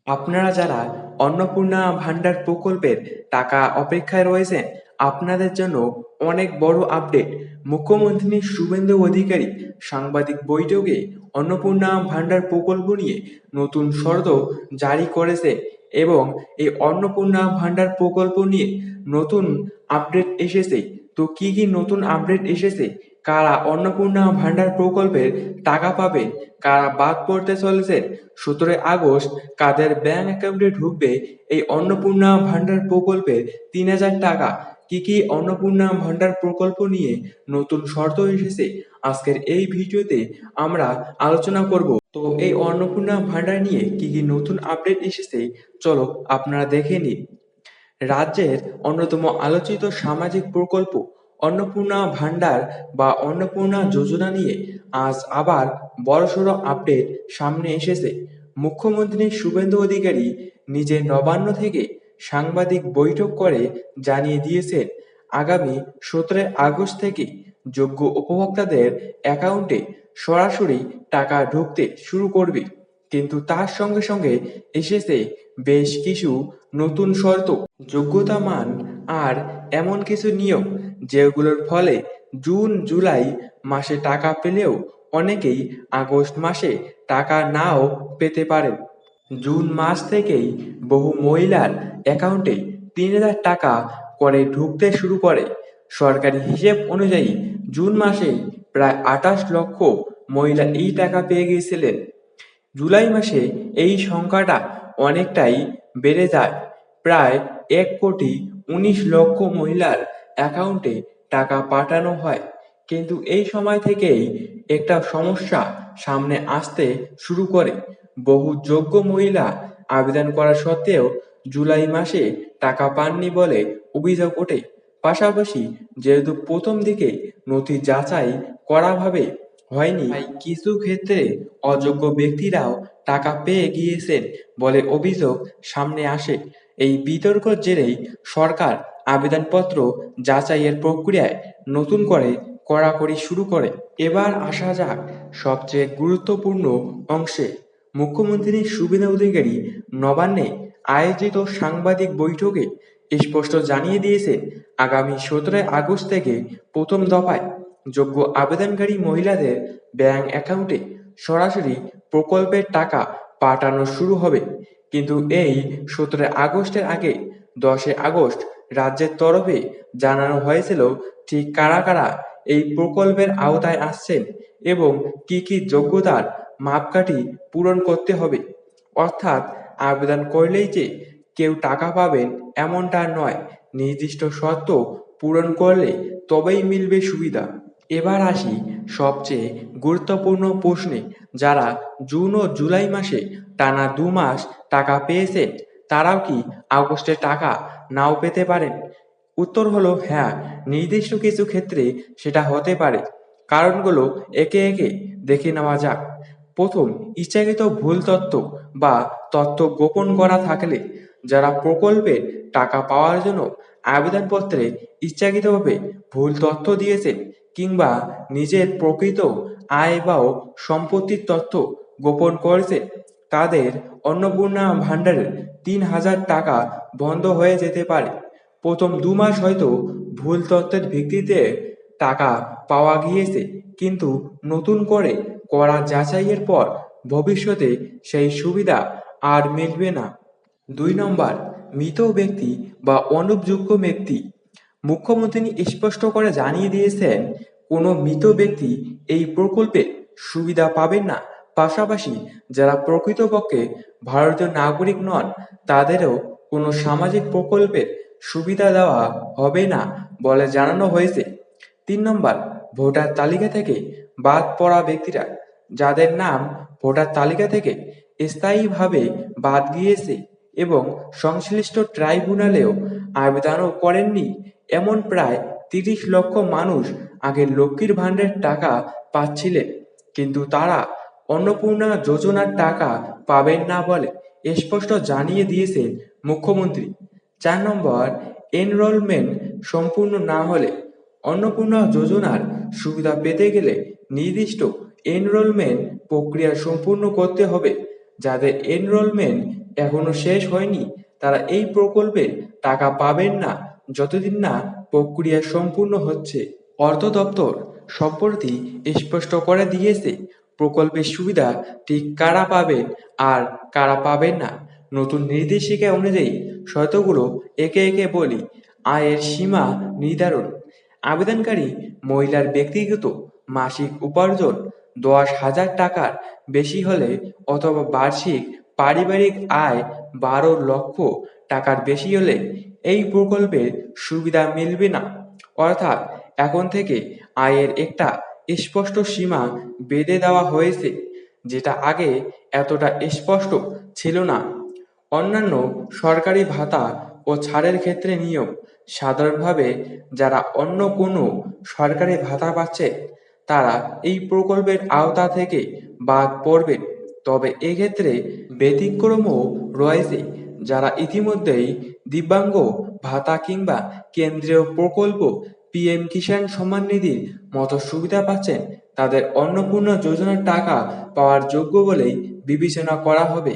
আপনারা যারা অন্নপূর্ণা ভান্ডার প্রকল্পের টাকা অপেক্ষায় রয়েছেন, আপনাদের জন্য অনেক বড় আপডেট। মুখ্যমন্ত্রী শুভেন্দু অধিকারী সাংবাদিক বৈঠকে অন্নপূর্ণা ভান্ডার প্রকল্প নিয়ে নতুন শর্ত জারি করেছে এবং এই অন্নপূর্ণা ভান্ডার প্রকল্প নিয়ে নতুন আপডেট এসেছে। তো কি কি নতুন আপডেট এসেছে, কারা অন্নপূর্ণা ভান্ডার প্রকল্পের টাকা পাবেন, কারা বাদ পড়তে চলেছে, 17 আগস্ট কাদের ব্যাংক অ্যাকাউন্টে ঢুকবে এই অন্নপূর্ণা ভান্ডার প্রকল্পের 3,000 টাকা, কি কি অন্নপূর্ণা ভান্ডার প্রকল্প নিয়ে নতুন শর্ত এসেছে, আজকের এই ভিডিওতে আমরা আলোচনা করব। তো এই অন্নপূর্ণা ভান্ডার নিয়ে কি কি নতুন আপডেট এসেছে চলো আপনারা দেখে নিন। রাজ্যের অন্যতম আলোচিত সামাজিক প্রকল্প অন্নপূর্ণা ভান্ডার বা অন্নপূর্ণা যোজনা নিয়ে আজ আবার বড়সড় আপডেট সামনে এসেছে। মুখ্যমন্ত্রী শুভেন্দু অধিকারী নিজে নবান্ন থেকে সাংবাদিক বৈঠক করে জানিয়ে দিয়েছেন, আগামী 17 আগস্ট থেকে যোগ্য উপভোক্তাদের অ্যাকাউন্টে সরাসরি টাকা ঢুকতে শুরু করবে। কিন্তু তার সঙ্গে সঙ্গে এসেছে বেশ কিছু নতুন শর্ত, যোগ্যতা মান আর এমন কিছু নিয়ম যেগুলোর ফলে জুন জুলাই মাসে টাকা পেলেও অনেকেই আগস্ট মাসে টাকা নাও পেতে পারেন। জুন মাস থেকেই বহু মহিলার অ্যাকাউন্টে 3,000 টাকা করে ঢুকতে শুরু করে। সরকারি হিসেব অনুযায়ী জুন মাসে প্রায় 28 লক্ষ মহিলা এই টাকা পেয়ে গিয়েছিলেন। জুলাই মাসে এই সংখ্যাটা অনেকটাই বেড়ে যায়, প্রায় 1,19,00,000 মহিলার অ্যাকাউন্টে টাকা পাঠানো হয়। কিন্তু এই সময় থেকেই একটা সমস্যা সামনে আসতে শুরু করে। বহু যোগ্য মহিলা আবেদন করা সত্ত্বেও জুলাই মাসে টাকা পাননি বলে অভিযোগ ওঠে। পাশাপাশি যেহেতু প্রথম দিকে নথি যাচাই করাভাবে হয়নি, তাই কিছু ক্ষেত্রে অযোগ্য ব্যক্তিরাও টাকা পেয়ে গিয়েছেন বলে অভিযোগ সামনে আসে। এই বিতর্কের জেরেই সরকার আবেদনপত্র যাচাইয়ের প্রক্রিয়ায় নতুন করে কড়াকড়ি শুরু করে। এবার আসা যাক সবচেয়ে গুরুত্বপূর্ণ অংশে। মুখ্যমন্ত্রী শুভেন্দু অধিকারী নবান্নে আয়োজিত সাংবাদিক বৈঠকে স্পষ্ট জানিয়ে দিয়েছেন, আগামী 17 আগস্ট থেকে প্রথম দফায় যোগ্য আবেদনকারী মহিলাদের ব্যাংক অ্যাকাউন্টে সরাসরি প্রকল্পের টাকা পাঠানো শুরু হবে। কিন্তু এই 17 আগস্টের আগে 10 আগস্ট রাজ্যের তরফে জানানো হয়েছিল ঠিক কারা কারা এই প্রকল্পের আওতায় আসছেন এবং কি কি যোগ্যতার মাপকাঠি পূরণ করতে হবে। অর্থাৎ আবেদন করলেই যে কেউ টাকা পাবেন এমনটা নয়, নির্দিষ্ট শর্ত পূরণ করলে তবেই মিলবে সুবিধা। এবার আসি সবচেয়ে গুরুত্বপূর্ণ প্রশ্নে, যারা জুন ও জুলাই মাসে টানা 2 মাস টাকা পেয়েছেন তারাও কি আগস্টে টাকা নাও পেতে পারেন? উত্তর হলো হ্যাঁ, নির্দিষ্ট কিছু ক্ষেত্রে সেটা হতে পারে। কারণগুলো একে একে দেখে নেওয়া যাক। প্রথম, ইচ্ছাকৃত ভুল তথ্য বা তথ্য গোপন করা থাকলে। যারা প্রকল্পের টাকা পাওয়ার জন্য আবেদনপত্রে ইচ্ছাকৃতভাবে ভুল তথ্য দিয়েছেন কিংবা নিজের প্রকৃত আয় বা সম্পত্তির তথ্য গোপন করেছে, তাদের অন্নপূর্ণা ভান্ডারের 3,000 টাকা বন্ধ হয়ে যেতে পারে। প্রথম 2 মাস হয়তো ভুল তথ্যের ভিত্তিতে টাকা পাওয়া গিয়েছে, কিন্তু নতুন করে করা যাচাইয়ের পর ভবিষ্যতে সেই সুবিধা আর মিলবে না। 2 নম্বর, মৃত ব্যক্তি বা অনুপযুক্ত ব্যক্তি। মুখ্যমন্ত্রী স্পষ্ট করে জানিয়ে দিয়েছেন, কোনো মৃত ব্যক্তি এই প্রকল্পে সুবিধা পাবেন না। পাশাপাশি যারা প্রকৃতপক্ষে ভারতীয় নাগরিক নন তাদেরও কোনো সামাজিক প্রকল্পের সুবিধা দেওয়া হবে না বলে জানানো হয়েছে। 3 নম্বর, ভোটার তালিকা থেকে বাদ পড়া ব্যক্তিরা। যাদের নাম ভোটার তালিকা থেকে স্থায়ীভাবে বাদ গিয়েছে এবং সংশ্লিষ্ট ট্রাইব্যুনালেও আবেদনও করেননি, এমন প্রায় 30 লক্ষ মানুষ আগে লক্ষ্মীর ভাণ্ডারের টাকা পাচ্ছিলেন, কিন্তু তারা অন্নপূর্ণা যোজনার টাকা পাবেন না বলে স্পষ্ট জানিয়ে দিয়েছেন মুখ্যমন্ত্রী। 4 নম্বর, এনরোলমেন্ট সম্পূর্ণ না হলে। অন্নপূর্ণা যোজনার সুবিধা পেতে গেলে নির্দিষ্ট এনরোলমেন্ট প্রক্রিয়া সম্পূর্ণ করতে হবে। যাদের এনরোলমেন্ট এখনো শেষ হয়নি, তারা এই প্রকল্পের টাকা পাবেন না যতদিন না প্রক্রিয়া সম্পূর্ণ হচ্ছে। অর্থ দপ্তর সম্প্রতি স্পষ্ট করে দিয়েছে প্রকল্পের সুবিধা ঠিক কারা পাবেন আর কারা পাবেন না। নতুন নির্দেশিকা অনুযায়ী শর্তগুলো একে একে বলি। আয়ের সীমা নির্ধারণ। আবেদনকারী মহিলার ব্যক্তিগত মাসিক উপার্জন 10,000 টাকার বেশি হলে অথবা বার্ষিক পারিবারিক আয় 12 লক্ষ টাকার বেশি হলে এই প্রকল্পের সুবিধা মিলবে না। অর্থাৎ এখন থেকে আয়ের একটা স্পষ্ট সীমা বেঁধে দেওয়া হয়েছে, যেটা আগে এতটা স্পষ্ট ছিল না। অন্যান্য সরকারি ভাতা ও ছাড়ের ক্ষেত্রে নিয়ম। সাধারণভাবে যারা অন্য কোনো সরকারি ভাতা পাচ্ছে তারা এই প্রকল্পের আওতা থেকে বাদ পড়বেন। তবে এক্ষেত্রে ব্যতিক্রমও রয়েছে। যারা ইতিমধ্যেই দিব্যাঙ্গ ভাতা কিংবা কেন্দ্রীয় প্রকল্প পিএম কিষাণ সম্মান নিধির মতো সুবিধা পাচ্ছেন, তাদের অন্নপূর্ণা যোজনার টাকা পাওয়ার যোগ্য বলেই বিবেচনা করা হবে।